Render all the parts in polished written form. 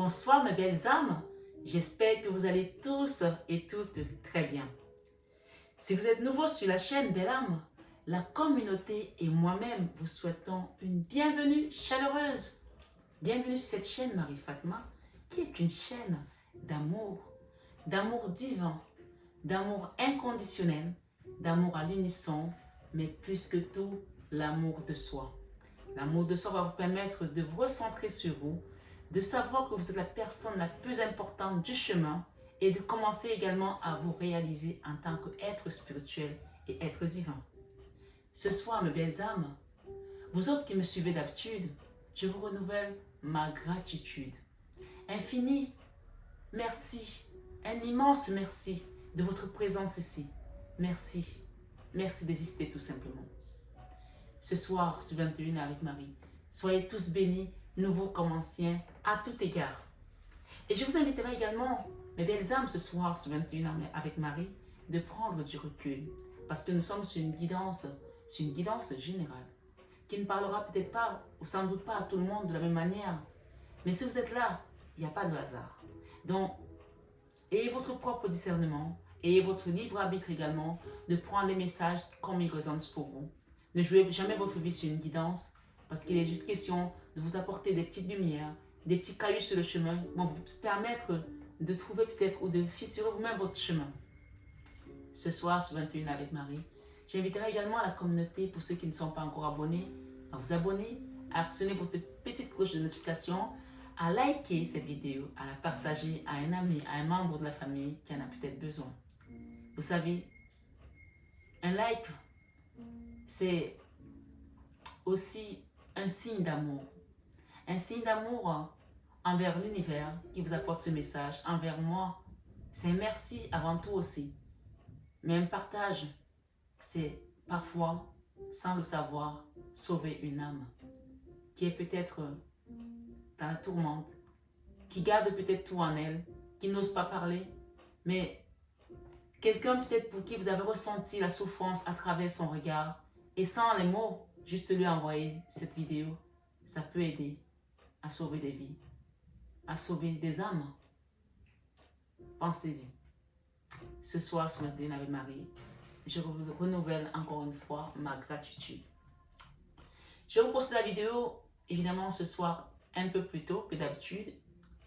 Bonsoir mes belles âmes, j'espère que vous allez tous et toutes très bien. Si vous êtes nouveau sur la chaîne Belle Âme, la communauté et moi-même vous souhaitons une bienvenue chaleureuse. Bienvenue sur cette chaîne Marie-Fatma, qui est une chaîne d'amour divin, d'amour inconditionnel, d'amour à l'unisson, mais plus que tout, l'amour de soi. L'amour de soi va vous permettre de vous recentrer sur vous, de savoir que vous êtes la personne la plus importante du chemin et de commencer également à vous réaliser en tant qu'être spirituel et être divin. Ce soir, mes belles âmes, vous autres qui me suivez d'habitude, je vous renouvelle ma gratitude. Infini, merci, un immense merci de votre présence ici. Merci, merci d'exister tout simplement. Ce soir, sur 21 avec Marie, soyez tous bénis, nouveaux comme anciens, à tout égard. Et je vous inviterai également, mes belles âmes, ce soir, sur 21 avec Marie, de prendre du recul, parce que nous sommes sur une guidance générale, qui ne parlera peut-être pas, ou sans doute pas à tout le monde de la même manière, mais si vous êtes là, il n'y a pas de hasard. Donc, ayez votre propre discernement, ayez votre libre arbitre également, de prendre les messages comme ils résonnent pour vous. Ne jouez jamais votre vie sur une guidance, parce qu'il est juste question de vous apporter des petites lumières, des petits cailloux sur le chemin, qui vont vous permettre de trouver peut-être ou de fissurer vous-même votre chemin. Ce soir, sur 21 avec Marie, j'inviterai également la communauté, pour ceux qui ne sont pas encore abonnés, à vous abonner, à actionner votre petite cloche de notification, à liker cette vidéo, à la partager à un ami, à un membre de la famille qui en a peut-être besoin. Vous savez, un like, c'est aussi un signe d'amour. Un signe d'amour envers l'univers qui vous apporte ce message, envers moi. C'est un merci avant tout aussi. Mais un partage, c'est parfois, sans le savoir, sauver une âme qui est peut-être dans la tourmente, qui garde peut-être tout en elle, qui n'ose pas parler, mais quelqu'un peut-être pour qui vous avez ressenti la souffrance à travers son regard, et sans les mots, juste lui envoyer cette vidéo, ça peut aider à sauver des vies, à sauver des âmes. Pensez-y. Ce soir, ce matin avec Marie, je vous renouvelle encore une fois ma gratitude. Je vais vous poster la vidéo, évidemment, ce soir, un peu plus tôt que d'habitude.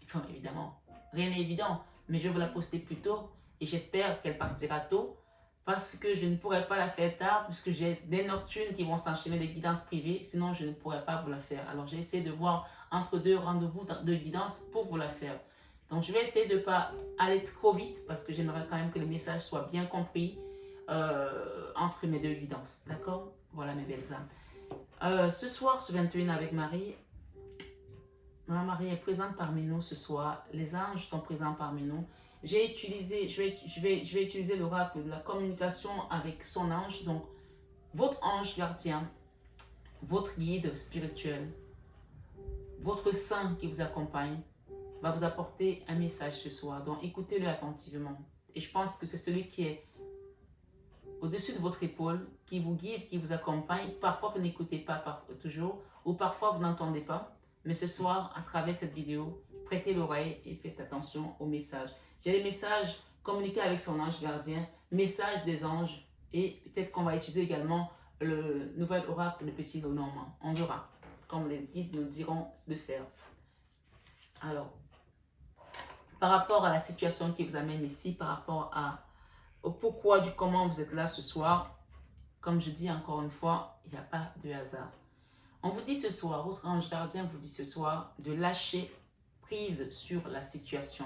Enfin, évidemment, rien n'est évident, mais je vais vous la poster plus tôt et j'espère qu'elle partira tôt parce que je ne pourrai pas la faire tard puisque j'ai des nocturnes qui vont s'enchaîner, des guidances privées, sinon je ne pourrai pas vous la faire. Alors, j'ai essayé de voir entre deux rendez-vous de guidance pour vous la faire. Donc, je vais essayer de ne pas aller trop vite parce que j'aimerais quand même que le message soit bien compris entre mes deux guidances. D'accord? Voilà mes belles âmes. Ce soir, sur 21 avec Marie, Marie est présente parmi nous ce soir. Les anges sont présents parmi nous. Je vais utiliser l'oracle de la communication avec son ange. Donc, votre ange gardien, votre guide spirituel, votre saint qui vous accompagne, va vous apporter un message ce soir. Donc, écoutez-le attentivement. Et je pense que c'est celui qui est au-dessus de votre épaule, qui vous guide, qui vous accompagne. Parfois, vous n'écoutez pas toujours, ou parfois, vous n'entendez pas. Mais ce soir, à travers cette vidéo, prêtez l'oreille et faites attention aux messages. J'ai les messages communiqués avec son ange gardien, messages des anges, et peut-être qu'on va utiliser également le nouvel oracle de Petit Lenormand. On verra, comme les guides nous diront de faire. Alors, par rapport à la situation qui vous amène ici, par rapport au pourquoi du comment vous êtes là ce soir, comme je dis encore une fois, il n'y a pas de hasard. On vous dit ce soir, votre ange gardien vous dit ce soir de lâcher prise sur la situation.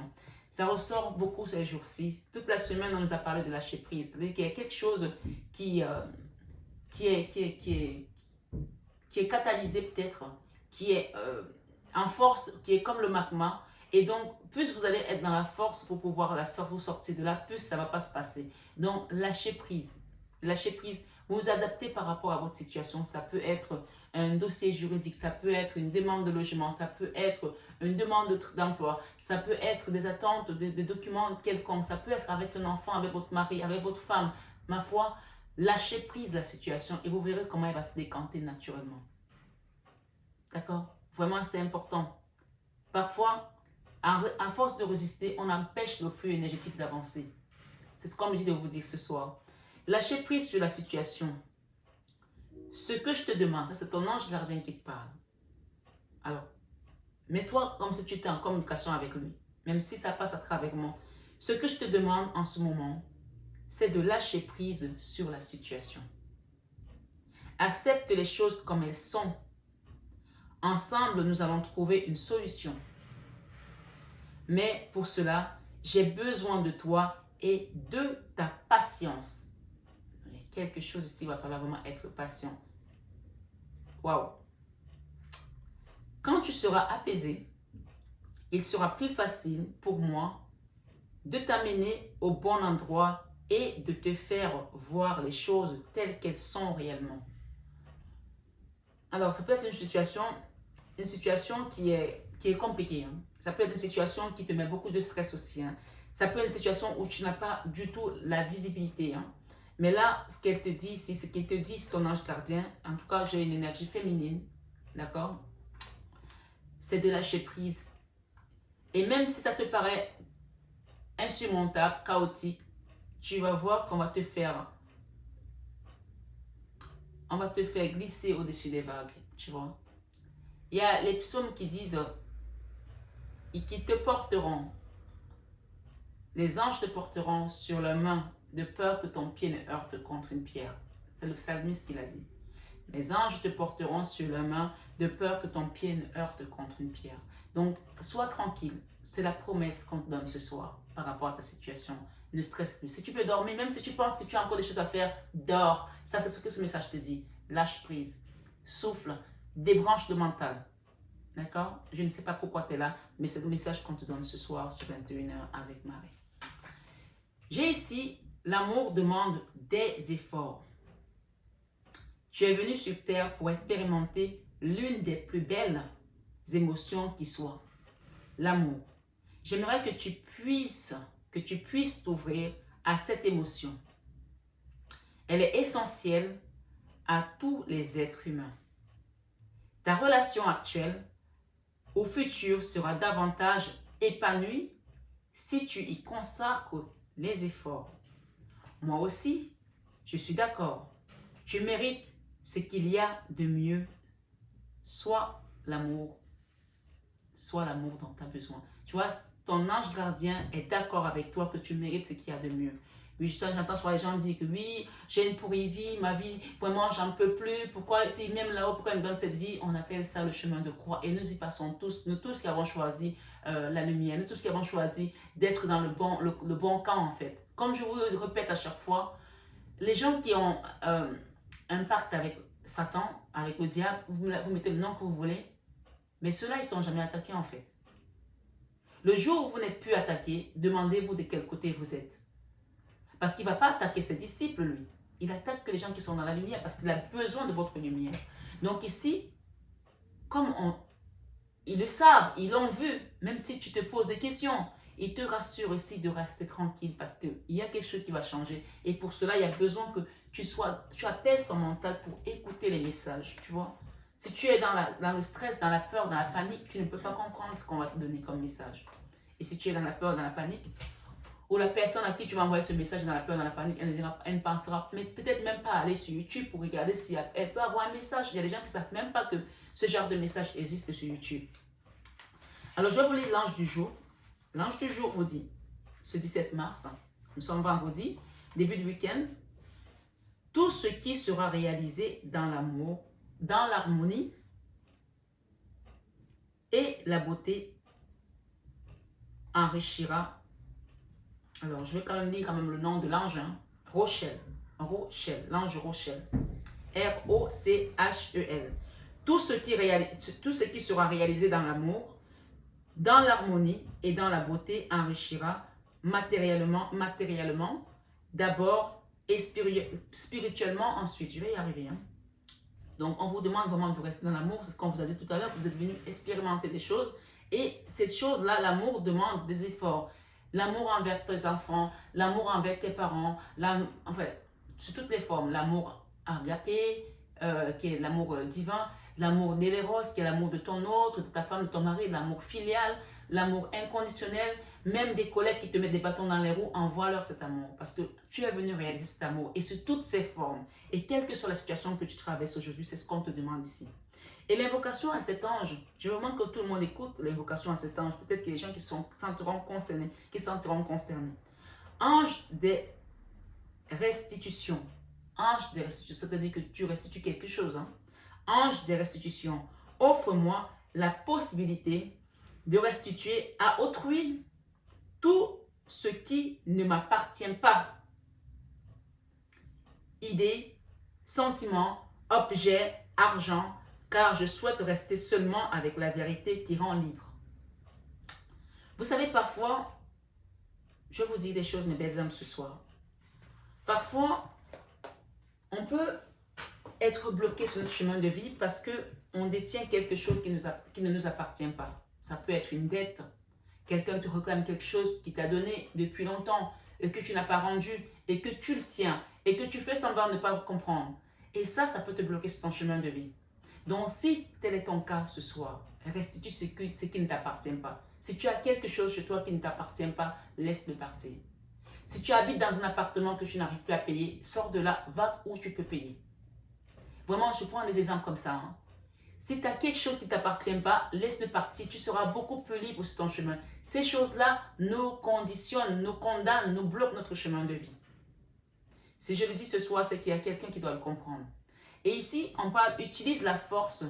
Ça ressort beaucoup ces jours-ci. Toute la semaine, on nous a parlé de lâcher prise. C'est-à-dire qu'il y a quelque chose qui est catalysé peut-être, qui est en force, qui est comme le magma. Et donc, plus vous allez être dans la force pour pouvoir vous sortir de là, plus ça ne va pas se passer. Donc, lâchez prise. Lâchez prise. Vous vous adaptez par rapport à votre situation. Ça peut être un dossier juridique, ça peut être une demande de logement, ça peut être une demande d'emploi, ça peut être des attentes de documents quelconques, ça peut être avec un enfant, avec votre mari, avec votre femme. Ma foi, lâchez prise la situation et vous verrez comment elle va se décanter naturellement. D'accord? Vraiment, c'est important. Parfois, À force de résister, on empêche le flux énergétique d'avancer. C'est ce qu'on me dit de vous dire ce soir. Lâchez prise sur la situation. Ce que je te demande, ça c'est ton ange gardien qui te parle. Alors, mets-toi comme si tu étais en communication avec lui, même si ça passe à travers moi. Ce que je te demande en ce moment, c'est de lâcher prise sur la situation. Accepte les choses comme elles sont. Ensemble, nous allons trouver une solution. Mais pour cela, j'ai besoin de toi et de ta patience. Il y a quelque chose ici, il va falloir vraiment être patient. Waouh! Quand tu seras apaisé, il sera plus facile pour moi de t'amener au bon endroit et de te faire voir les choses telles qu'elles sont réellement. Alors, ça peut être une situation qui est compliquée. Hein. Ça peut être une situation qui te met beaucoup de stress aussi. Hein. Ça peut être une situation où tu n'as pas du tout la visibilité. Hein. Mais là, ce qu'elle te dit ici, ce qu'il te dit, c'est ton ange gardien. En tout cas, j'ai une énergie féminine. D'accord? C'est de lâcher prise. Et même si ça te paraît insurmontable, chaotique, tu vas voir qu'on va te faire glisser au-dessus des vagues, tu vois. Il y a les psaumes qui disent et qui te porteront, les anges te porteront sur la main de peur que ton pied ne heurte contre une pierre. C'est le psalmiste qui l'a dit. Les anges te porteront sur la main de peur que ton pied ne heurte contre une pierre. Donc, sois tranquille. C'est la promesse qu'on te donne ce soir par rapport à ta situation. Ne stresse plus. Si tu peux dormir, même si tu penses que tu as encore des choses à faire, dors. Ça, c'est ce que ce message te dit. Lâche prise. Souffle. Débranche le mental. D'accord? Je ne sais pas pourquoi tu es là, mais c'est le message qu'on te donne ce soir sur 21h avec Marie. J'ai ici, l'amour demande des efforts. Tu es venu sur terre pour expérimenter l'une des plus belles émotions qui soit, l'amour. J'aimerais que tu puisses t'ouvrir à cette émotion. Elle est essentielle à tous les êtres humains. Ta relation actuelle au futur sera davantage épanouie si tu y consacres les efforts. Moi aussi, je suis d'accord. Tu mérites ce qu'il y a de mieux, soit l'amour dont tu as besoin. Tu vois, ton ange gardien est d'accord avec toi que tu mérites ce qu'il y a de mieux. Oui, j'entends sur les gens dire que oui, j'ai une pourrie vie, ma vie, vraiment, j'en peux plus. Pourquoi, si même là-haut, pourquoi il me donne cette vie? On appelle ça le chemin de croix. Et nous y passons tous, nous tous qui avons choisi la lumière, nous tous qui avons choisi d'être dans le bon camp, en fait. Comme je vous le répète à chaque fois, les gens qui ont un pacte avec Satan, avec le diable, vous mettez le nom que vous voulez, mais ceux-là, ils ne sont jamais attaqués, en fait. Le jour où vous n'êtes plus attaqué, demandez-vous de quel côté vous êtes. Parce qu'il ne va pas attaquer ses disciples, lui. Il attaque que les gens qui sont dans la lumière parce qu'il a besoin de votre lumière. Donc ici, comme ils le savent, ils l'ont vu, même si tu te poses des questions, ils te rassurent ici de rester tranquille parce qu'il y a quelque chose qui va changer. Et pour cela, il y a besoin que tu apaises ton mental pour écouter les messages, tu vois. Si tu es dans le stress, dans la peur, dans la panique, tu ne peux pas comprendre ce qu'on va te donner comme message. Et si tu es dans la peur, dans la panique, ou la personne à qui tu vas envoyer ce message dans la peur, dans la panique, elle ne pensera peut-être même pas aller sur YouTube pour regarder si elle peut avoir un message. Il y a des gens qui ne savent même pas que ce genre de message existe sur YouTube. Alors, je vais vous lire l'ange du jour. L'ange du jour vous dit, ce 17 mars, nous sommes vendredi, début du week-end, tout ce qui sera réalisé dans l'amour, dans l'harmonie et la beauté enrichira. Alors, je vais quand même lire le nom de l'ange, hein. Rochelle, l'ange Rochelle, R-O-C-H-E-L. Tout ce qui sera réalisé dans l'amour, dans l'harmonie et dans la beauté enrichira matériellement d'abord et spirituellement ensuite. Je vais y arriver. Hein. Donc, on vous demande vraiment de rester dans l'amour. C'est ce qu'on vous a dit tout à l'heure. Vous êtes venu expérimenter des choses. Et ces choses-là, l'amour demande des efforts. L'amour envers tes enfants, l'amour envers tes parents, en fait, sous toutes les formes. L'amour agapé, qui est l'amour divin. L'amour d'éléros, qui est l'amour de ton autre, de ta femme, de ton mari. L'amour filial. l'amour inconditionnel. Même des collègues qui te mettent des bâtons dans les roues, envoie-leur cet amour. Parce que tu es venu réaliser cet amour. Et sous toutes ses formes. Et quelle que soit la situation que tu traverses aujourd'hui, c'est ce qu'on te demande ici. Et l'invocation à cet ange, je veux vraiment que tout le monde écoute l'invocation à cet ange. Peut-être qu'il y a des gens qui se sentiront concernés, Ange des restitutions. Ange des restitutions, c'est-à-dire que tu restitues quelque chose. Hein? Ange des restitutions, offre-moi la possibilité de restituer à autrui tout ce qui ne m'appartient pas. Idées, sentiments, objets, argent, car je souhaite rester seulement avec la vérité qui rend libre. Vous savez, parfois, je vous dis des choses, mes belles âmes, ce soir. Parfois, on peut être bloqué sur notre chemin de vie parce qu'on détient quelque chose qui ne nous appartient pas. Ça peut être une dette. Quelqu'un te réclame quelque chose qui t'a donné depuis longtemps et que tu n'as pas rendu et que tu le tiens et que tu fais semblant de ne pas le comprendre. Et ça peut te bloquer sur ton chemin de vie. Donc, si tel est ton cas ce soir, restitue ce qui ne t'appartient pas. Si tu as quelque chose chez toi qui ne t'appartient pas, laisse-le partir. Si tu habites dans un appartement que tu n'arrives plus à payer, sors de là, va où tu peux payer. Vraiment, je prends des exemples comme ça. Hein. Si tu as quelque chose qui ne t'appartient pas, laisse-le partir. Tu seras beaucoup plus libre sur ton chemin. Ces choses-là nous conditionnent, nous condamnent, nous bloquent notre chemin de vie. Si je le dis ce soir, c'est qu'il y a quelqu'un qui doit le comprendre. Et ici, on parle, utilise ma force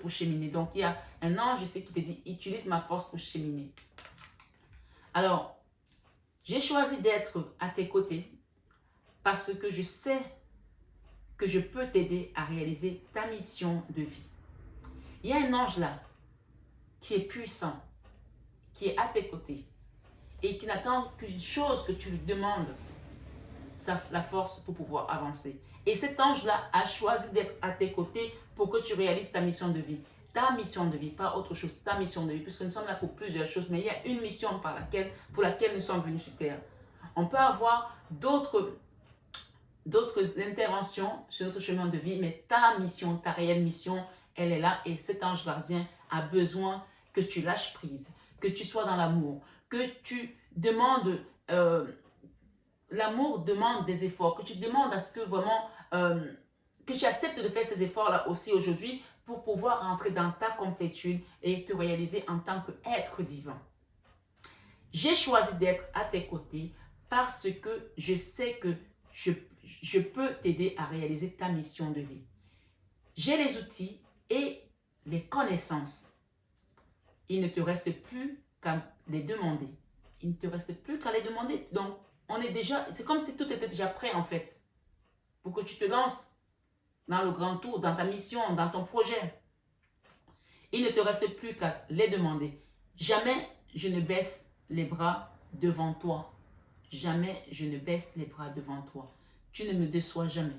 pour cheminer. Donc, il y a un ange ici qui te dit, utilise ma force pour cheminer. Alors, j'ai choisi d'être à tes côtés parce que je sais que je peux t'aider à réaliser ta mission de vie. Il y a un ange là qui est puissant, qui est à tes côtés et qui n'attend qu'une chose que tu lui demandes, la force pour pouvoir avancer. Et cet ange-là a choisi d'être à tes côtés pour que tu réalises ta mission de vie. Ta mission de vie, pas autre chose, ta mission de vie, puisque nous sommes là pour plusieurs choses, mais il y a une mission pour laquelle nous sommes venus sur Terre. On peut avoir d'autres interventions sur notre chemin de vie, mais ta mission, ta réelle mission, elle est là et cet ange gardien a besoin que tu lâches prise, que tu sois dans l'amour, que tu demandes, l'amour demande des efforts, que tu demandes à ce que vraiment, que tu acceptes de faire ces efforts-là aussi aujourd'hui pour pouvoir rentrer dans ta complétude et te réaliser en tant qu'être divin. J'ai choisi d'être à tes côtés parce que je sais que je peux t'aider à réaliser ta mission de vie. J'ai les outils et les connaissances. Il ne te reste plus qu'à les demander. Il ne te reste plus qu'à les demander. Donc, c'est comme si tout était déjà prêt en fait. Pour que tu te lances dans le grand tour, dans ta mission, dans ton projet. Il ne te reste plus qu'à les demander. Jamais je ne baisse les bras devant toi. Jamais je ne baisse les bras devant toi. Tu ne me déçois jamais.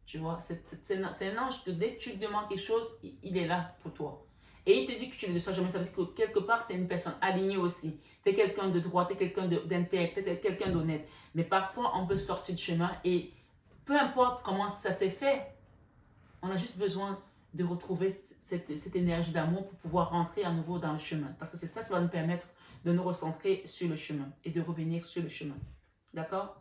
Tu vois, c'est un ange que dès que tu lui demandes quelque chose, il est là pour toi. Et il te dit que tu ne le déçois jamais. Ça veut dire que quelque part, tu es une personne alignée aussi. Tu es quelqu'un de droit, tu es quelqu'un d'intègre, tu es quelqu'un d'honnête. Mais parfois, on peut sortir de chemin et peu importe comment ça s'est fait, on a juste besoin de retrouver cette énergie d'amour pour pouvoir rentrer à nouveau dans le chemin. Parce que c'est ça qui va nous permettre de nous recentrer sur le chemin et de revenir sur le chemin. D'accord?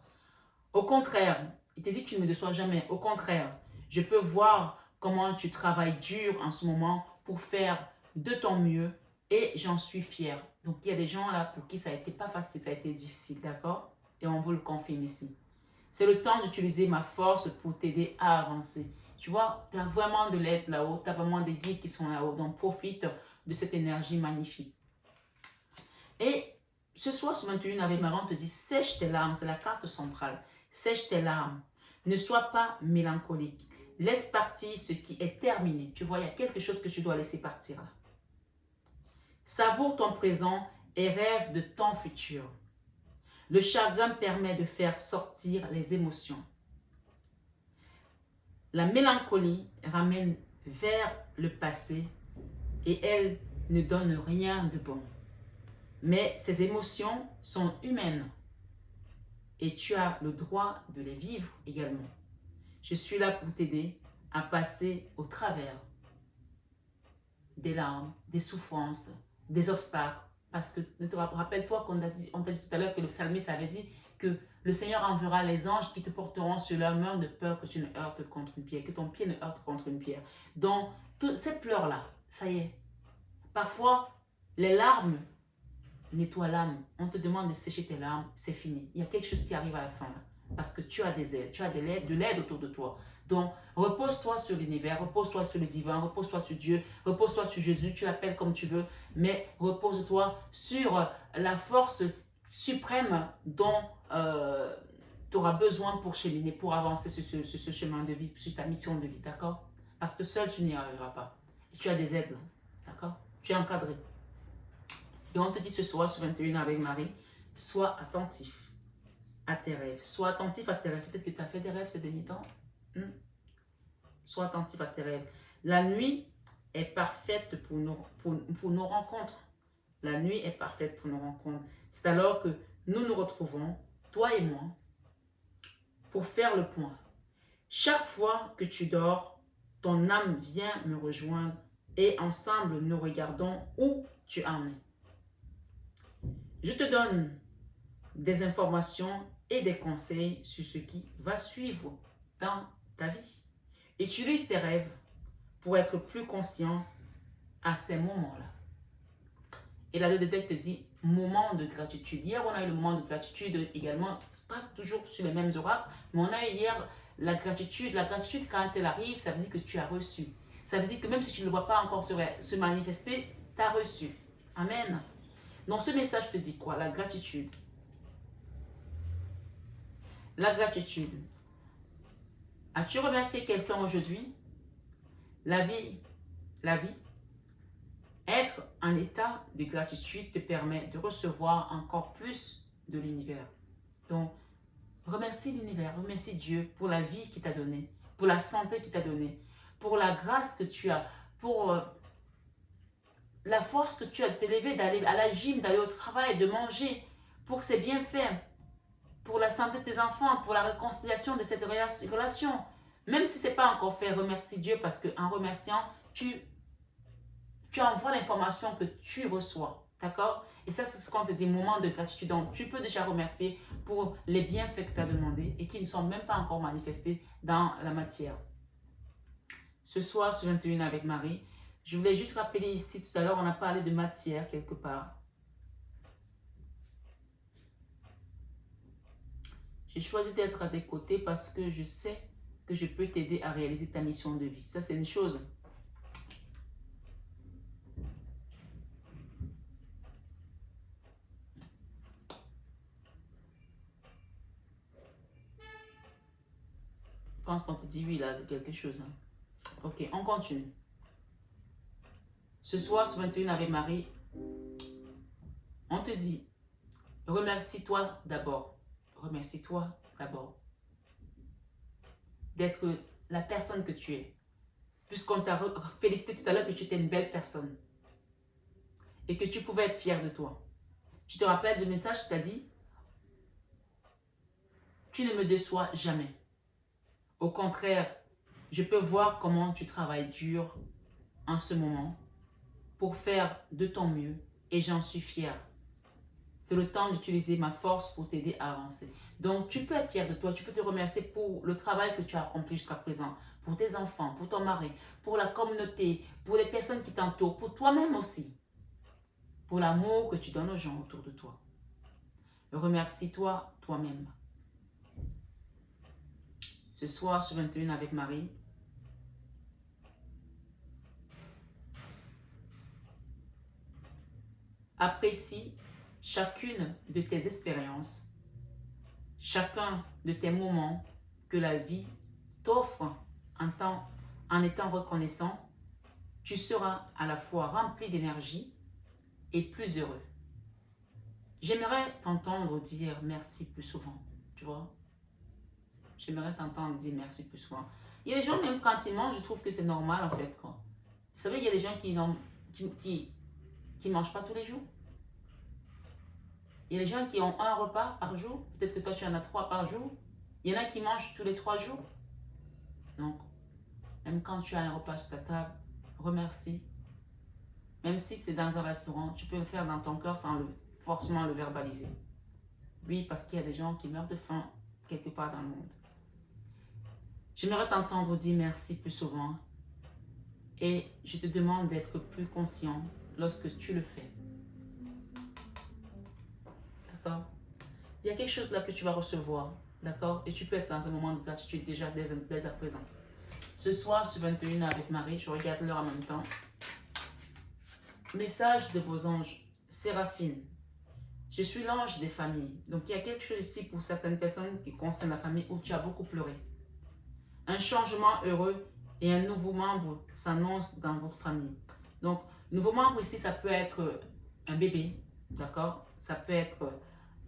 Au contraire, il te dit que tu ne me déçois jamais. Au contraire, je peux voir comment tu travailles dur en ce moment pour faire de ton mieux et j'en suis fière. Donc, il y a des gens là pour qui ça n'a été pas facile, ça a été difficile, d'accord? Et on vous le confirme ici. C'est le temps d'utiliser ma force pour t'aider à avancer. Tu vois, tu as vraiment de l'aide là-haut, tu as vraiment des guides qui sont là-haut. Donc, profite de cette énergie magnifique. Et ce soir, sur 21 Ave Maria, on te dit, sèche tes larmes, c'est la carte centrale. Sèche tes larmes. Ne sois pas mélancolique. Laisse partir ce qui est terminé. Tu vois, il y a quelque chose que tu dois laisser partir là. Savoure ton présent et rêve de ton futur. Le chagrin permet de faire sortir les émotions. La mélancolie ramène vers le passé et elle ne donne rien de bon. Mais ces émotions sont humaines et tu as le droit de les vivre également. Je suis là pour t'aider à passer au travers des larmes, des souffrances, des obstacles. Parce que, rappelle-toi qu'on t'a dit tout à l'heure que le psalmiste avait dit que le Seigneur enverra les anges qui te porteront sur leurs mains de peur que tu ne heurtes contre une pierre, que ton pied ne heurte contre une pierre. Donc, toutes ces pleurs-là, ça y est. Parfois, les larmes nettoient l'âme. On te demande de sécher tes larmes, c'est fini. Il y a quelque chose qui arrive à la fin, là, parce que tu as des aides, tu as de l'aide autour de toi. Donc, repose-toi sur l'univers, repose-toi sur le divin, repose-toi sur Dieu, repose-toi sur Jésus, tu l'appelles comme tu veux, mais repose-toi sur la force suprême dont tu auras besoin pour cheminer, pour avancer sur ce chemin de vie, sur ta mission de vie, d'accord? Parce que seul, tu n'y arriveras pas. Et tu as des aides, d'accord? Tu es encadré. Et on te dit ce soir, sur 21 avec Marie, sois attentif à tes rêves. Sois attentif à tes rêves. Peut-être que tu as fait des rêves ces derniers temps. Sois attentif à tes rêves. La nuit est parfaite pour nos rencontres. La nuit est parfaite pour nos rencontres. C'est alors que nous nous retrouvons, toi et moi, pour faire le point. Chaque fois que tu dors, ton âme vient me rejoindre et ensemble nous regardons où tu en es. Je te donne des informations et des conseils sur ce qui va suivre dans ta vie. Utilise tes rêves pour être plus conscient à ces moments-là. Et la Dédé te dit moment de gratitude. Hier, on a eu le moment de gratitude également, pas toujours sur les mêmes oracles, mais on a eu hier la gratitude. La gratitude, quand elle arrive, ça veut dire que tu as reçu. Ça veut dire que même si tu ne le vois pas encore se manifester, tu as reçu. Amen. Donc ce message te dit quoi? La gratitude. La gratitude. As-tu remercié quelqu'un aujourd'hui? La vie, être en état de gratitude te permet de recevoir encore plus de l'univers. Donc, remercie l'univers, remercie Dieu pour la vie qu'il t'a donnée, pour la santé qu'il t'a donnée, pour la grâce que tu as, pour la force que tu as de t'élever, d'aller à la gym, d'aller au travail, de manger, pour ses bienfaits, pour la santé de tes enfants, pour la réconciliation de cette relation. Même si ce n'est pas encore fait, remercie Dieu parce qu'en remerciant, tu envoies l'information que tu reçois. D'accord? Et ça, c'est ce qu'on te dit, moment de gratitude. Donc, tu peux déjà remercier pour les bienfaits que tu as demandés et qui ne sont même pas encore manifestés dans la matière. Ce soir, sur 21 avec Marie, je voulais juste rappeler ici, tout à l'heure, on a parlé de matière quelque part. J'ai choisi d'être à tes côtés parce que je sais que je peux t'aider à réaliser ta mission de vie. Ça, c'est une chose. Je pense qu'on te dit oui, là, de quelque chose. Hein. Ok, on continue. Ce soir, sur 21 avec Marie, on te dit, remercie-toi d'abord. Remercie-toi d'abord d'être la personne que tu es. Puisqu'on t'a félicité tout à l'heure que tu étais une belle personne et que tu pouvais être fier de toi. Tu te rappelles du message qui t'a dit, tu ne me déçois jamais. Au contraire, je peux voir comment tu travailles dur en ce moment pour faire de ton mieux et j'en suis fière. C'est le temps d'utiliser ma force pour t'aider à avancer. Donc, tu peux être fier de toi, tu peux te remercier pour le travail que tu as accompli jusqu'à présent, pour tes enfants, pour ton mari, pour la communauté, pour les personnes qui t'entourent, pour toi-même aussi, pour l'amour que tu donnes aux gens autour de toi. Remercie-toi toi-même. Ce soir, sur 21 avec Marie, apprécie chacune de tes expériences, chacun de tes moments que la vie t'offre en étant reconnaissant, tu seras à la fois rempli d'énergie et plus heureux. J'aimerais t'entendre dire merci plus souvent, tu vois. J'aimerais t'entendre dire merci plus souvent. Il y a des gens, même quand ils mangent, je trouve que c'est normal en fait. Quoi. Vous savez, il y a des gens qui ne mangent pas tous les jours. Il y a des gens qui ont un repas par jour. Peut-être que toi, tu en as 3 par jour. Il y en a qui mangent tous les 3 jours. Donc, même quand tu as un repas sur ta table, remercie. Même si c'est dans un restaurant, tu peux le faire dans ton cœur sans forcément le verbaliser. Oui, parce qu'il y a des gens qui meurent de faim quelque part dans le monde. J'aimerais t'entendre dire merci plus souvent et je te demande d'être plus conscient lorsque tu le fais. D'accord? Il y a quelque chose là que tu vas recevoir. D'accord? Et tu peux être dans un moment de gratitude déjà dès à présent. Ce soir, sur 21 avec Marie, je regarde l'heure en même temps. Message de vos anges. Séraphine. Je suis l'ange des familles. Donc, il y a quelque chose ici pour certaines personnes qui concerne la famille où tu as beaucoup pleuré. Un changement heureux et un nouveau membre s'annonce dans votre famille. Donc, nouveau membre ici, ça peut être un bébé, d'accord? Ça peut être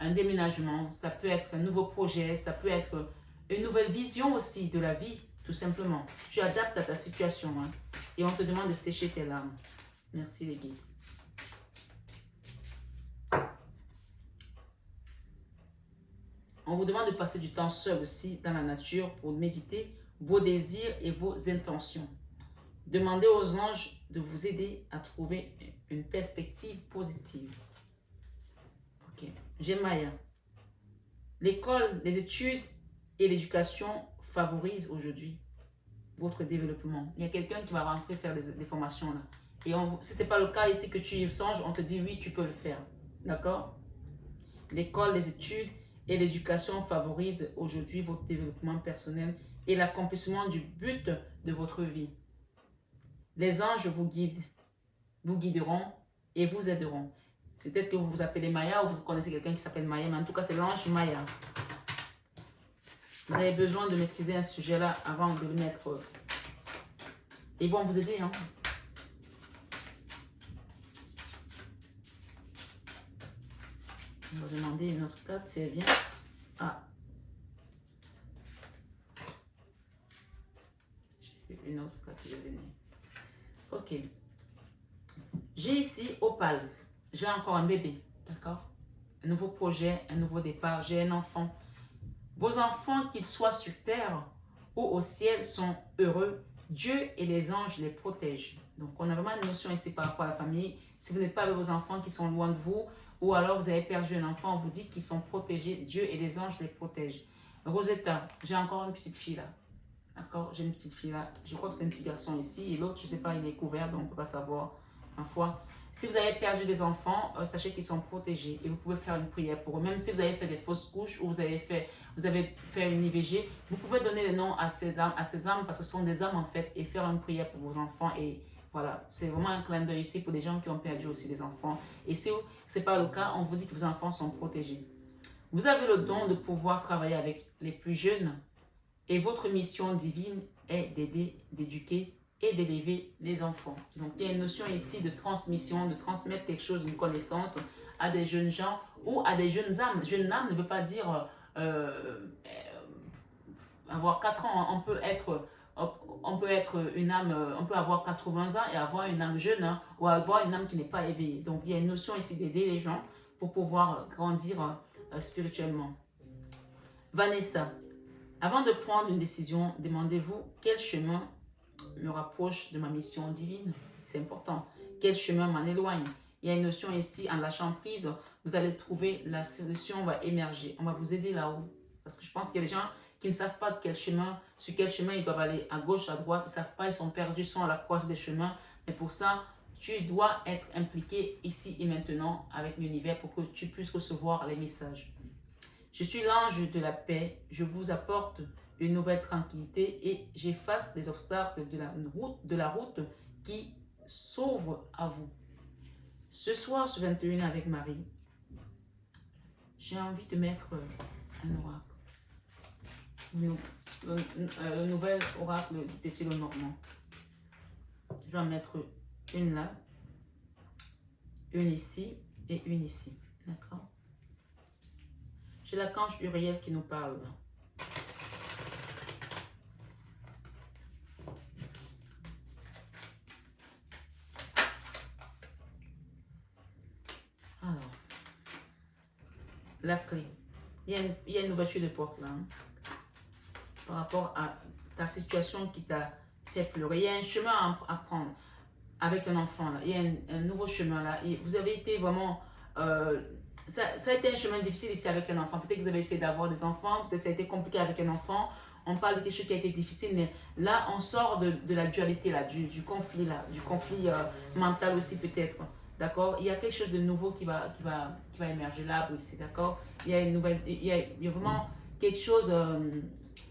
un déménagement, ça peut être un nouveau projet, ça peut être une nouvelle vision aussi de la vie, tout simplement. Tu adaptes à ta situation hein, et on te demande de sécher tes larmes. Merci les guides. On vous demande de passer du temps seul aussi dans la nature pour méditer vos désirs et vos intentions. Demandez aux anges de vous aider à trouver une perspective positive. Ok. J'ai Maya. L'école, les études et l'éducation favorisent aujourd'hui votre développement. Il y a quelqu'un qui va rentrer faire des formations là. Et si ce n'est pas le cas ici que tu y songes, on te dit oui, tu peux le faire. D'accord? L'école, les études et l'éducation favorisent aujourd'hui votre développement personnel et l'accomplissement du but de votre vie. Les anges vous guident, vous guideront et vous aideront. C'est peut-être que vous vous appelez Maya ou vous connaissez quelqu'un qui s'appelle Maya, mais en tout cas, c'est l'ange Maya. Vous avez besoin de maîtriser un sujet là avant de le mettre. Ils vont vous aider. Hein. Je vais vous demander une autre carte si elle vient. Ah. J'ai une autre carte qui est venue. Ok. J'ai ici Opale. J'ai encore un bébé. D'accord? Un nouveau projet, un nouveau départ. J'ai un enfant. Vos enfants, qu'ils soient sur terre ou au ciel, sont heureux. Dieu et les anges les protègent. Donc, on a vraiment une notion ici par rapport à la famille. Si vous n'êtes pas avec vos enfants qui sont loin de vous, ou alors vous avez perdu un enfant, on vous dit qu'ils sont protégés. Dieu et les anges les protègent. Rosetta, j'ai encore une petite fille là. D'accord? J'ai une petite fille là. Je crois que c'est un petit garçon ici. Et l'autre, je ne sais pas, il est couvert, donc on ne peut pas savoir. Ma foi. Si vous avez perdu des enfants, sachez qu'ils sont protégés. Et vous pouvez faire une prière pour eux. Même si vous avez fait des fausses couches ou vous avez fait une IVG, vous pouvez donner le nom à ces âmes parce que ce sont des âmes en fait. Et faire une prière pour vos enfants. Et voilà, c'est vraiment un clin d'œil ici pour des gens qui ont perdu aussi des enfants. Et si ce n'est pas le cas, on vous dit que vos enfants sont protégés. Vous avez le don de pouvoir travailler avec les plus jeunes. Et votre mission divine est d'aider, d'éduquer et d'élever les enfants. Donc, il y a une notion ici de transmission, de transmettre quelque chose, une connaissance à des jeunes gens ou à des jeunes âmes. Jeune âme ne veut pas dire avoir 4 ans. On peut être une âme, on peut avoir 80 ans et avoir une âme jeune hein, ou avoir une âme qui n'est pas éveillée. Donc, il y a une notion ici d'aider les gens pour pouvoir grandir spirituellement. Vanessa. Avant de prendre une décision, demandez-vous quel chemin me rapproche de ma mission divine. C'est important. Quel chemin m'en éloigne? Il y a une notion ici, en lâchant prise, vous allez trouver la solution va émerger. On va vous aider là-haut. Parce que je pense qu'il y a des gens qui ne savent pas sur quel chemin ils doivent aller, à gauche, à droite. Ils ne savent pas, ils sont perdus, ils sont à la croisée des chemins. Mais pour ça, tu dois être impliqué ici et maintenant avec l'univers pour que tu puisses recevoir les messages. Je suis l'ange de la paix, je vous apporte une nouvelle tranquillité et j'efface les obstacles de la route qui s'ouvre à vous. Ce soir, sur 21 avec Marie, j'ai envie de mettre un oracle. Le nouvel oracle du Petit Lenormand. Je vais en mettre une là, une ici et une ici. D'accord? J'ai l'archange Uriel qui nous parle. Alors, la clé. Il y a une ouverture de porte là. Hein, par rapport à ta situation qui t'a fait pleurer. Il y a un chemin à prendre. avec un enfant, là. Il y a un nouveau chemin là. Et vous avez été vraiment... ça a été un chemin difficile ici avec un enfant. Peut-être que vous avez essayé d'avoir des enfants, peut-être que ça a été compliqué avec un enfant. On parle de quelque chose qui a été difficile, mais là, on sort de la dualité, là, du conflit, là, du conflit mental aussi peut-être. D'accord? Il y a quelque chose de nouveau qui va émerger là, ici, d'accord? Il y a une nouvelle, il y a vraiment quelque chose,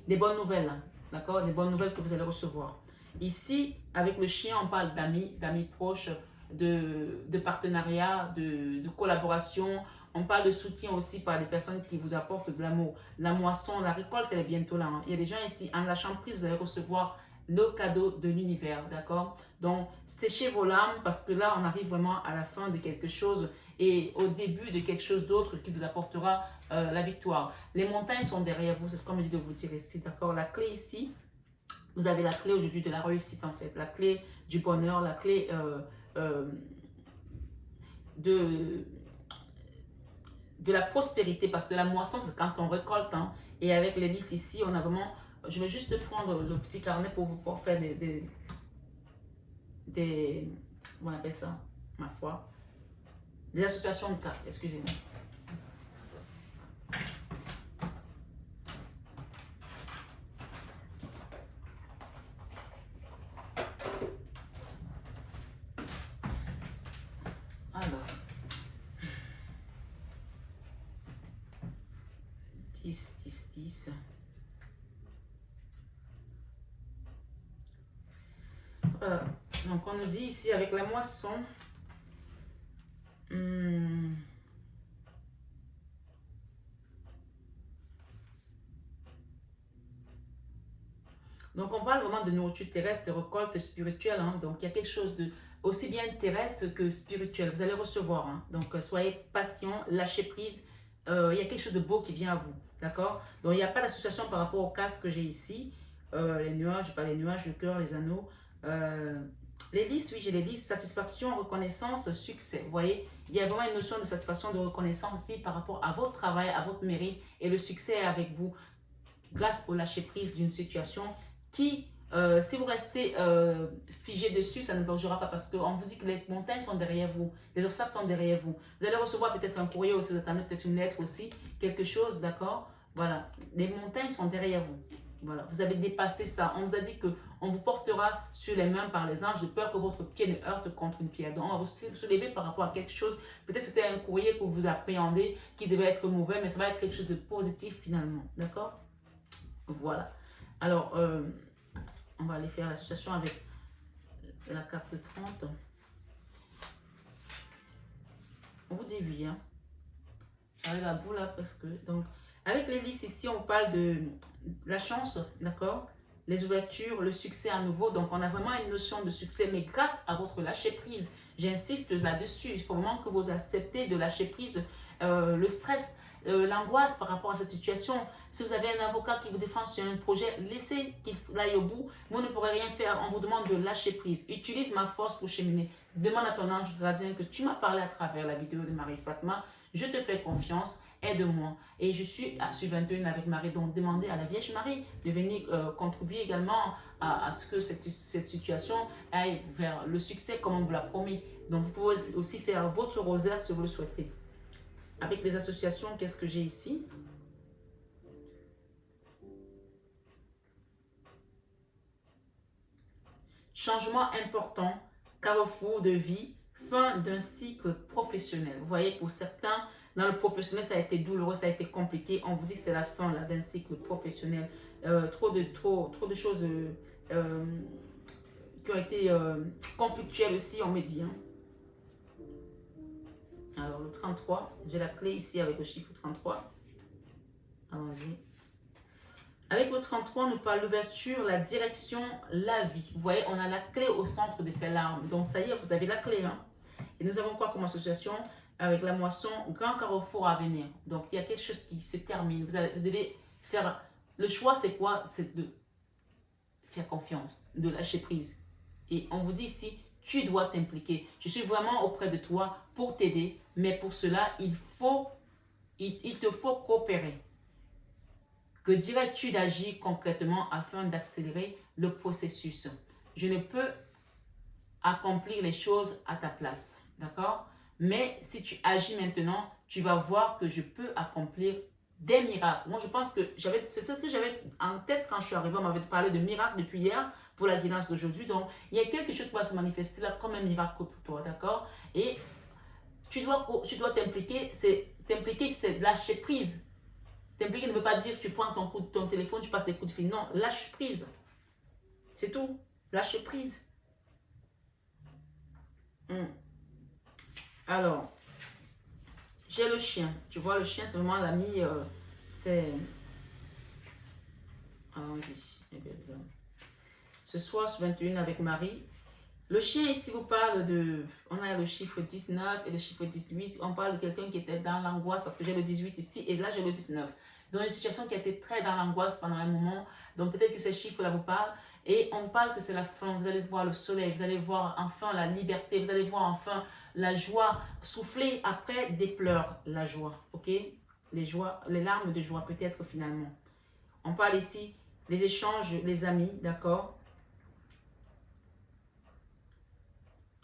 des bonnes nouvelles, hein, d'accord? Des bonnes nouvelles que vous allez recevoir. Ici, avec le chien, on parle d'amis proches, de partenariat, de collaboration. On parle de soutien aussi par des personnes qui vous apportent de l'amour. La moisson, la récolte, elle est bientôt là, hein. Il y a des gens ici, en lâchant prise, vous allez recevoir le cadeau de l'univers, d'accord? Donc, séchez vos larmes parce que là, on arrive vraiment à la fin de quelque chose et au début de quelque chose d'autre qui vous apportera la victoire. Les montagnes sont derrière vous, c'est ce qu'on me dit de vous dire ici, d'accord? La clé ici, vous avez la clé aujourd'hui de la réussite en fait, la clé du bonheur, la clé euh, de, de la prospérité, parce que la moisson, c'est quand on récolte, hein. Et avec l'hélice ici, on a vraiment... Je vais juste prendre le petit carnet pour faire des... Comment on appelle ça, ma foi? Des associations de cartes, excusez-moi. Alors, 10, 10, 10. Donc, on nous dit ici, avec la moisson, donc, on parle vraiment de nourriture terrestre, de récolte spirituelle, hein. Donc, il y a quelque chose de aussi bien terrestre que spirituel. Vous allez recevoir, hein. Donc, soyez patient, lâchez prise. Il y a quelque chose de beau qui vient à vous. D'accord? Donc, il n'y a pas d'association par rapport aux cartes que j'ai ici. Les nuages, pas les nuages, le cœur, les anneaux. Les listes, oui, j'ai les listes. Satisfaction, reconnaissance, succès. Vous voyez, il y a vraiment une notion de satisfaction, de reconnaissance ici par rapport à votre travail, à votre mérite. Et le succès est avec vous grâce au lâcher prise d'une situation qui, si vous restez figé dessus, ça ne bougera pas parce qu'on vous dit que les montagnes sont derrière vous, les obstacles sont derrière vous. Vous allez recevoir peut-être un courrier aussi, vous attendez peut-être une lettre aussi, quelque chose, d'accord? Voilà, les montagnes sont derrière vous. Voilà, vous avez dépassé ça. On vous a dit qu'on vous portera sur les mains par les anges de peur que votre pied ne heurte contre une pierre. Donc, on va vous soulever par rapport à quelque chose. Peut-être que c'était un courrier que vous appréhendez qui devait être mauvais, mais ça va être quelque chose de positif finalement. D'accord? Voilà. Alors, on va aller faire l'association avec la carte 30. On vous dit oui, hein. J'arrive à bout là parce que... Donc, avec les listes ici, on parle de la chance, d'accord? Les ouvertures, le succès à nouveau. Donc, on a vraiment une notion de succès, mais grâce à votre lâcher prise. J'insiste là-dessus. Il faut vraiment que vous acceptez de lâcher prise le stress, l'angoisse par rapport à cette situation. Si vous avez un avocat qui vous défend sur un projet, laissez qu'il aille au bout. Vous ne pourrez rien faire. On vous demande de lâcher prise. Utilise ma force pour cheminer. Demande à ton ange gardien que tu m'as parlé à travers la vidéo de Marie-Fatma. Je te fais confiance. Aide-moi. Et je suis à sur 21 avec Marie. Donc, demandez à la Vierge Marie de venir contribuer également à ce que cette situation aille vers le succès comme on vous l'a promis. Donc, vous pouvez aussi faire votre rosaire si vous le souhaitez. Avec les associations, qu'est-ce que j'ai ici? Changement important, carrefour de vie, fin d'un cycle professionnel. Vous voyez, pour certains, dans le professionnel, ça a été douloureux, ça a été compliqué. On vous dit que c'est la fin d'un cycle professionnel. Trop de choses qui ont été conflictuelles aussi, on me dit, hein. Alors, le 33, j'ai la clé ici avec le chiffre 33. Allons-y. Avec le 33, on nous parle l'ouverture, la direction, la vie. Vous voyez, on a la clé au centre de ces larmes. Donc, ça y est, vous avez la clé, hein. Et nous avons quoi comme association? Avec la moisson, grand carrefour à venir. Donc, il y a quelque chose qui se termine. Vous devez faire... Le choix, c'est quoi? C'est de faire confiance, de lâcher prise. Et on vous dit ici, tu dois t'impliquer. Je suis vraiment auprès de toi pour t'aider, mais pour cela, il te faut coopérer. Que dirais-tu d'agir concrètement afin d'accélérer le processus? Je ne peux accomplir les choses à ta place. D'accord? Mais si tu agis maintenant, tu vas voir que je peux accomplir des miracles. Moi, je pense que c'est ce que j'avais en tête quand je suis arrivée. On m'avait parlé de miracles depuis hier pour la guidance d'aujourd'hui. Donc, il y a quelque chose qui va se manifester là comme un miracle pour toi. D'accord? Et tu dois t'impliquer. T'impliquer, c'est lâcher prise. T'impliquer ne veut pas dire que tu prends ton téléphone, tu passes des coups de fil. Non, lâche prise. C'est tout. Lâche prise. Alors, j'ai le chien. Tu vois, le chien, c'est vraiment l'ami. C'est... Allons-y, mes belles âmes. Ce soir, sur 21 avec Marie. Le chien ici vous parle de... On a le chiffre 19 et le chiffre 18. On parle de quelqu'un qui était dans l'angoisse parce que j'ai le 18 ici et là j'ai le 19. Dans une situation qui a été très dans l'angoisse pendant un moment. Donc peut-être que ces chiffres-là vous parlent. Et on parle que c'est la fin. Vous allez voir le soleil. Vous allez voir enfin la liberté. Vous allez voir enfin la joie. Souffler après des pleurs. La joie. Ok? Les larmes de joie peut-être finalement. On parle ici des échanges, les amis. D'accord?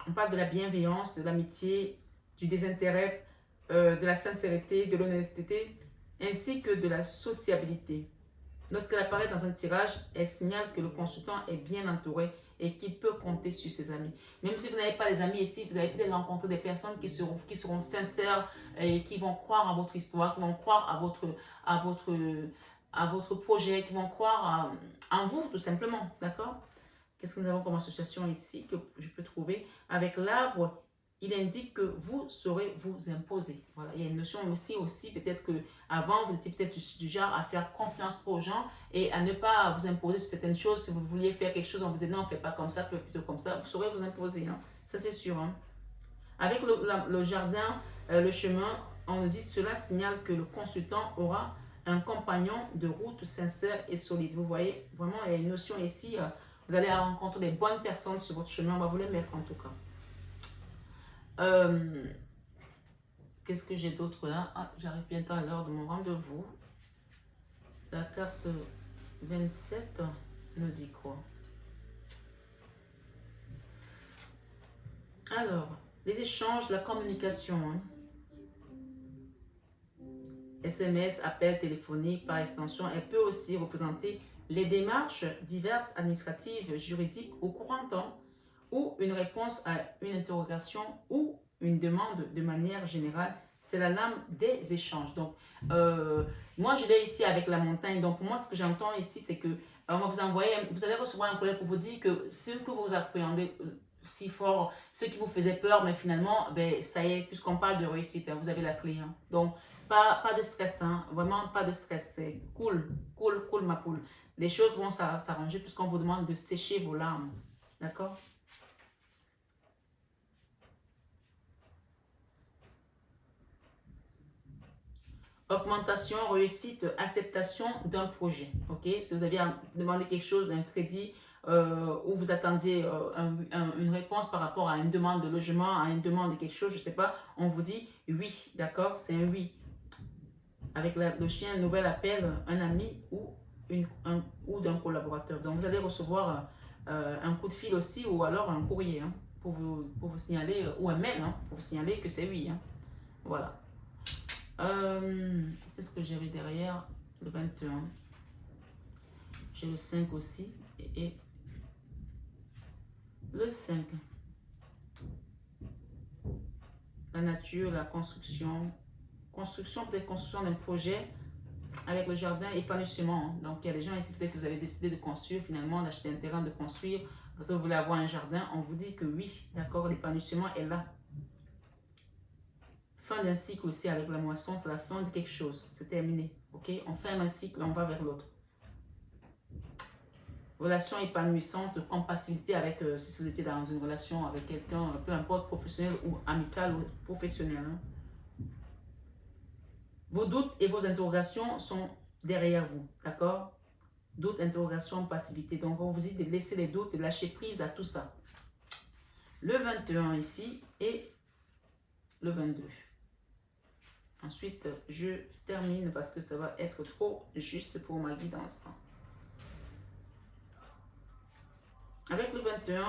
On parle de la bienveillance, de l'amitié, du désintérêt, de la sincérité, de l'honnêteté, ainsi que de la sociabilité. Lorsqu'elle apparaît dans un tirage, elle signale que le consultant est bien entouré et qu'il peut compter sur ses amis. Même si vous n'avez pas les amis ici, vous allez peut-être rencontrer des personnes qui seront sincères et qui vont croire à votre histoire, qui vont croire à votre projet, qui vont croire en vous tout simplement. D'accord? Qu'est-ce que nous avons comme association ici que je peux trouver? Avec l'arbre, il indique que vous saurez vous imposer. Voilà, il y a une notion aussi peut-être que avant vous étiez peut-être du genre à faire confiance aux gens et à ne pas vous imposer sur certaines choses. Si vous vouliez faire quelque chose, on vous dit non, fais pas comme ça, fais plutôt comme ça. Vous saurez vous imposer, hein. Ça c'est sûr. Hein. Avec le jardin, le chemin, on nous dit cela signale que le consultant aura un compagnon de route sincère et solide. Vous voyez, vraiment, il y a une notion ici. Vous allez rencontrer des bonnes personnes sur votre chemin. On va vous les mettre en tout cas. Qu'est-ce que j'ai d'autre là? Ah, j'arrive bientôt à l'heure de mon rendez-vous. La carte 27 nous dit quoi? Alors, les échanges, la communication. Hein. SMS, appel téléphonique par extension. Elle peut aussi représenter les démarches diverses administratives, juridiques ou courantes. Hein, ou une réponse à une interrogation ou une demande de manière générale. C'est la lame des échanges. Donc, moi, je l'ai ici avec la montagne. Donc, pour moi, ce que j'entends ici, c'est que on va vous envoyer, vous allez recevoir un collègue pour vous dire que ce que vous appréhendez si fort, ce qui vous faisait peur, mais finalement, ben, ça y est, puisqu'on parle de réussite, hein, vous avez la clé. Hein. Donc, pas de stress, hein, vraiment pas de stress. C'est cool, ma poule. Les choses vont s'arranger puisqu'on vous demande de sécher vos larmes. D'accord? Augmentation, réussite, acceptation d'un projet. Ok, si vous aviez demandé quelque chose, un crédit, ou vous attendiez une réponse par rapport à une demande de logement, à une demande de quelque chose, je ne sais pas, on vous dit oui, d'accord, c'est un oui. Avec le chien, un nouvel appel, un ami ou d'un collaborateur. Donc vous allez recevoir un coup de fil aussi ou alors un courrier hein, pour vous signaler, ou un mail hein, pour vous signaler que c'est oui. Hein. Voilà. Qu'est-ce que j'avais derrière? Le 21. J'ai le 5 aussi. Et le 5. La nature, la construction. Construction, peut-être construction d'un projet avec le jardin, épanouissement. Hein. Donc, il y a des gens ici, peut-être que vous avez décidé de construire, finalement, d'acheter un terrain, de construire, parce que vous voulez avoir un jardin. On vous dit que oui, d'accord, l'épanouissement est là. Fin d'un cycle aussi avec la moisson, c'est la fin de quelque chose. C'est terminé. Ok? On ferme un cycle, on va vers l'autre. Relation épanouissante, compatibilité avec, si vous étiez dans une relation avec quelqu'un, peu importe, professionnel ou amical ou professionnel. Hein. Vos doutes et vos interrogations sont derrière vous. D'accord? Doutes, interrogations, passivité. Donc, on vous dit de laisser les doutes, de lâcher prise à tout ça. Le 21 ici et le 22. Ensuite, je termine parce que ça va être trop juste pour ma guidance. Avec le 21,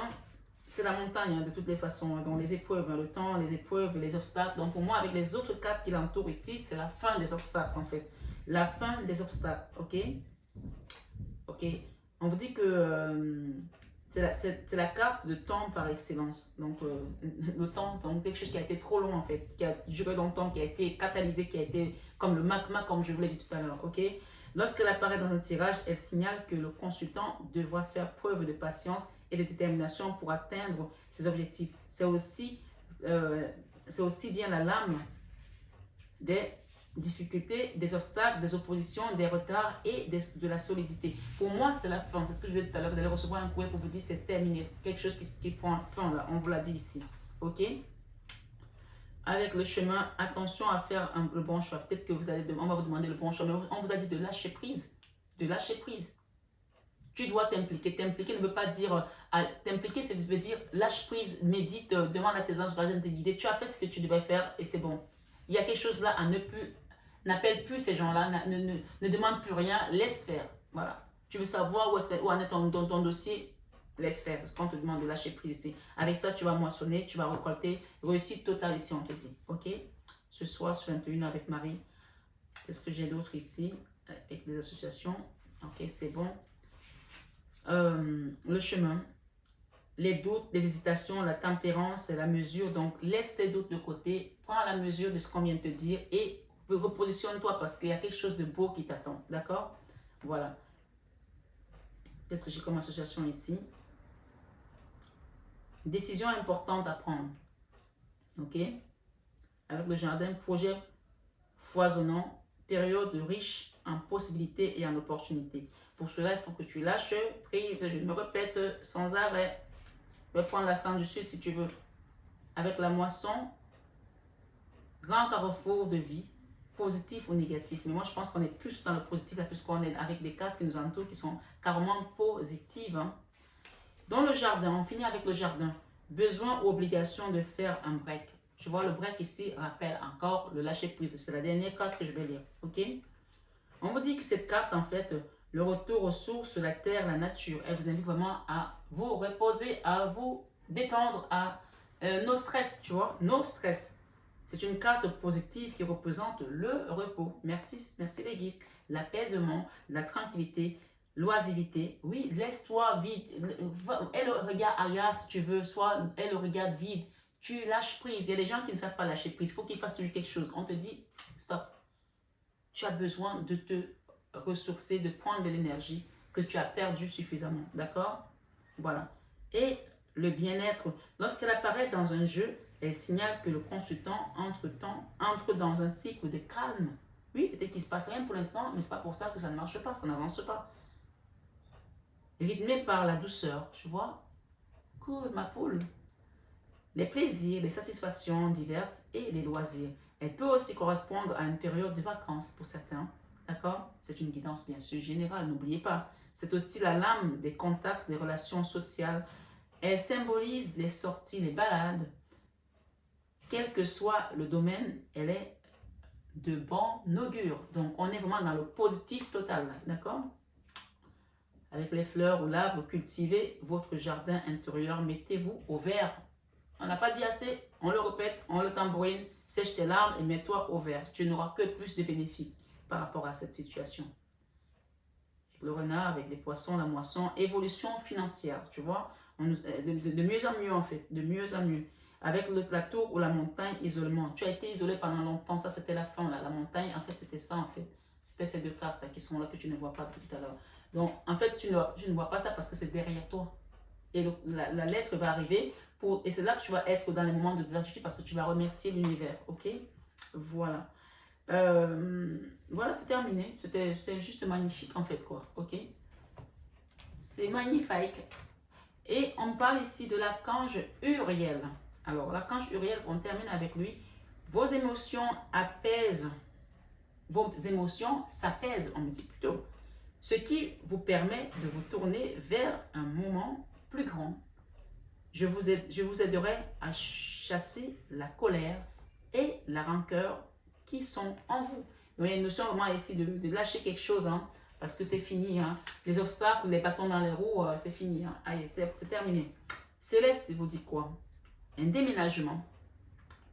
c'est la montagne hein, de toutes les façons. Donc les épreuves, hein, le temps, les épreuves, les obstacles. Donc pour moi, avec les autres cartes qui l'entourent ici, c'est la fin des obstacles en fait. La fin des obstacles, ok? Ok. On vous dit que c'est la carte de temps par excellence. Donc le temps, donc quelque chose qui a été trop long en fait, qui a duré longtemps, qui a été catalysé, qui a été comme le magma, comme je vous l'ai dit tout à l'heure, ok? Lorsqu'elle apparaît dans un tirage, elle signale que le consultant devra faire preuve de patience et de détermination pour atteindre ses objectifs. C'est aussi bien la lame des difficultés, des obstacles, des oppositions, des retards et de la solidité. Pour moi, c'est la fin. C'est ce que je disais tout à l'heure. Vous allez recevoir un courrier pour vous dire c'est terminé. Quelque chose qui prend fin là. On vous l'a dit ici. Ok? Avec le chemin, attention à faire le bon choix. Peut-être que on va vous demander le bon choix, mais on vous a dit de lâcher prise. De lâcher prise. Tu dois t'impliquer. T'impliquer ne veut pas dire... T'impliquer, ça veut dire lâche prise, médite, demande à tes anges gardiens de te guider. Tu as fait ce que tu devais faire et c'est bon. Il y a quelque chose là à ne plus... N'appelle plus ces gens-là, ne demande plus rien, laisse faire. Voilà. Tu veux savoir où en est ton dossier, laisse faire. C'est ce qu'on te demande de lâcher prise ici. Avec ça, tu vas moissonner, tu vas récolter. Réussite totale ici, on te dit. Ok? Ce soir, sur 21 avec Marie. Qu'est-ce que j'ai d'autre ici? Avec des associations. Ok, c'est bon. Le chemin. Les doutes, les hésitations, la tempérance, la mesure. Donc, laisse tes doutes de côté. Prends la mesure de ce qu'on vient de te dire et repositionne-toi parce qu'il y a quelque chose de beau qui t'attend. D'accord? Voilà. Qu'est-ce que j'ai comme association ici? Décision importante à prendre. Ok? Avec le jardin, projet foisonnant, période riche en possibilités et en opportunités. Pour cela, il faut que tu lâches prise. Je me répète sans arrêt. Je vais prendre l'accent du sud si tu veux. Avec la moisson, grand carrefour de vie, positif ou négatif. Mais moi, je pense qu'on est plus dans le positif, là, puisqu'on est avec des cartes qui nous entourent, qui sont carrément positives. Hein. Dans le jardin, on finit avec le jardin. Besoin ou obligation de faire un break. Tu vois, le break ici rappelle encore le lâcher prise. C'est la dernière carte que je vais lire. Ok? On vous dit que cette carte, en fait, le retour aux sources, la terre, la nature, elle vous invite vraiment à vous reposer, à vous détendre, à no stress, tu vois, no stress. C'est une carte positive qui représente le repos. Merci, merci les guides. L'apaisement, la tranquillité, l'oisiveté. Oui, laisse-toi vide. Elle regarde ailleurs si tu veux, soit elle regarde vide. Tu lâches prise. Il y a des gens qui ne savent pas lâcher prise. Il faut qu'ils fassent toujours quelque chose. On te dit, stop. Tu as besoin de te ressourcer, de prendre de l'énergie que tu as perdue suffisamment. D'accord? Voilà. Et le bien-être, lorsqu'elle apparaît dans un jeu, elle signale que le consultant entre dans un cycle de calme. Oui, peut-être qu'il ne se passe rien pour l'instant, mais ce n'est pas pour ça que ça ne marche pas, ça n'avance pas. Rythmé par la douceur, tu vois? Cool, ma poule. Les plaisirs, les satisfactions diverses et les loisirs. Elle peut aussi correspondre à une période de vacances pour certains. D'accord? C'est une guidance bien sûr générale, n'oubliez pas. C'est aussi la lame des contacts, des relations sociales. Elle symbolise les sorties, les balades. Quel que soit le domaine, elle est de bon augure. Donc, on est vraiment dans le positif total. D'accord? Avec les fleurs ou l'arbre, cultivez votre jardin intérieur. Mettez-vous au vert. On n'a pas dit assez, on le répète, on le tambourine, sèche tes larmes et mets-toi au vert. Tu n'auras que plus de bénéfices par rapport à cette situation. Avec le renard, avec les poissons, la moisson, évolution financière, tu vois, de mieux en mieux en fait, de mieux en mieux. Avec la tour ou la montagne, isolement. Tu as été isolé pendant longtemps, ça c'était la fin là. La montagne, en fait, c'était ça en fait. C'était ces deux cartes là qui sont là que tu ne vois pas tout à l'heure. Donc, en fait, tu ne vois pas ça parce que c'est derrière toi. Et la lettre va arriver et c'est là que tu vas être dans les moments de gratitude parce que tu vas remercier l'univers, ok? Voilà. Voilà, c'est terminé. C'était juste magnifique en fait, quoi, ok? C'est magnifique. Et on parle ici de l'archange Uriel. Alors, l'archange Uriel, on termine avec lui. Vos émotions apaisent. Vos émotions s'apaisent, on me dit plutôt. Ce qui vous permet de vous tourner vers un moment plus grand. Je vous aiderai à chasser la colère et la rancœur qui sont en vous. Donc, il y a une notion vraiment ici de lâcher quelque chose, hein, parce que c'est fini. Hein. Les obstacles, les bâtons dans les roues, c'est fini. Hein. Allez, c'est terminé. Céleste vous dit quoi? Un déménagement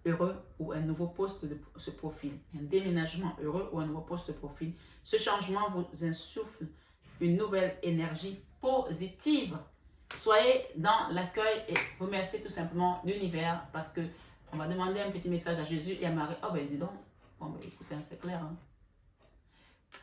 heureux ou un nouveau poste se profile. Un déménagement heureux ou un nouveau poste se profile. Ce changement vous insuffle une nouvelle énergie positive. Soyez dans l'accueil et remerciez tout simplement l'univers parce que on va demander un petit message à Jésus et à Marie. Oh ben dis donc, bon ben écoutez, c'est clair. Hein?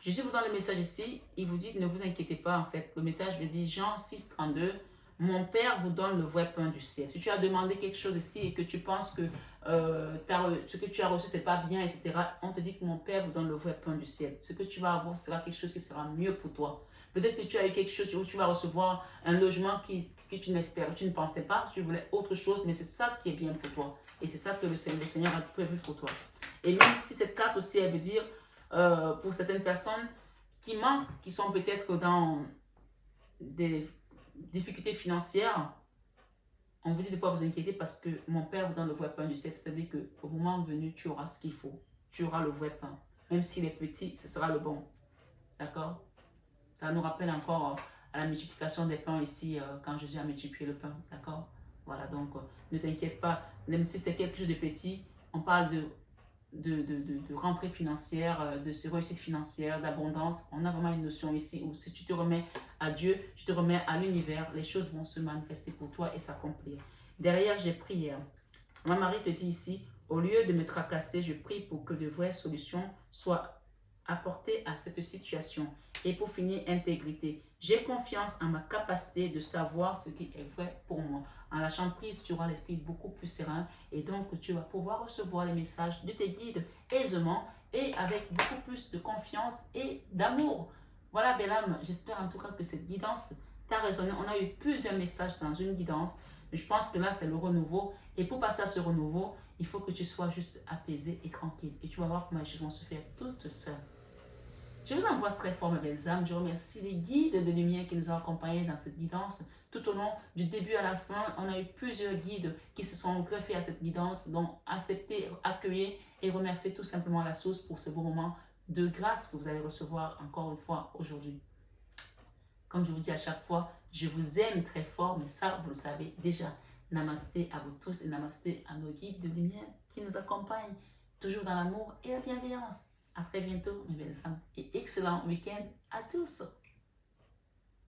Jésus vous donne le message ici, il vous dit ne vous inquiétez pas en fait. Le message veut dire Jean 6, 32. Mon Père vous donne le vrai pain du ciel. Si tu as demandé quelque chose ici et que tu penses que ce que tu as reçu, c'est pas bien, etc., on te dit que mon Père vous donne le vrai pain du ciel. Ce que tu vas avoir sera quelque chose qui sera mieux pour toi. Peut-être que tu as eu quelque chose où tu vas recevoir un logement que tu n'espères, tu ne pensais pas, tu voulais autre chose, mais c'est ça qui est bien pour toi. Et c'est ça que le Seigneur a prévu pour toi. Et même si cette carte aussi, elle veut dire, pour certaines personnes qui manquent, qui sont peut-être dans des difficultés financières, on vous dit de ne pas vous inquiéter parce que mon Père vous donne le vrai pain du ciel. C'est-à-dire qu'au moment venu, tu auras ce qu'il faut. Tu auras le vrai pain. Même s'il est petit, ce sera le bon. D'accord? Ça nous rappelle encore à la multiplication des pains ici, quand Jésus a multiplié le pain. D'accord? Voilà, donc ne t'inquiète pas. Même si c'est quelque chose de petit, on parle de rentrée financière, de réussite financière, d'abondance. On a vraiment une notion ici où si tu te remets à Dieu, tu te remets à l'univers, les choses vont se manifester pour toi et s'accomplir. Derrière, j'ai prié. Ma Marie te dit ici, au lieu de me tracasser, je prie pour que de vraies solutions soient apportées à cette situation. Et pour finir, intégrité. J'ai confiance en ma capacité de savoir ce qui est vrai pour moi. En lâchant prise, tu auras l'esprit beaucoup plus serein et donc tu vas pouvoir recevoir les messages de tes guides aisément et avec beaucoup plus de confiance et d'amour. Voilà, belle âme, j'espère en tout cas que cette guidance t'a résonné. On a eu plusieurs messages dans une guidance, mais je pense que là, c'est le renouveau. Et pour passer à ce renouveau, il faut que tu sois juste apaisé et tranquille. Et tu vas voir comment les choses vont se faire toutes seules. Je vous embrasse très fort, mes belles âmes. Je remercie les guides de lumière qui nous ont accompagnés dans cette guidance. Tout au long du début à la fin, on a eu plusieurs guides qui se sont greffés à cette guidance, donc accepter, accueillir et remercier tout simplement la source pour ce beau moment de grâce que vous allez recevoir encore une fois aujourd'hui. Comme je vous dis à chaque fois, je vous aime très fort, mais ça, vous le savez déjà. Namasté à vous tous et namasté à nos guides de lumière qui nous accompagnent toujours dans l'amour et la bienveillance. À très bientôt, mes belles âmes, et excellent week-end à tous.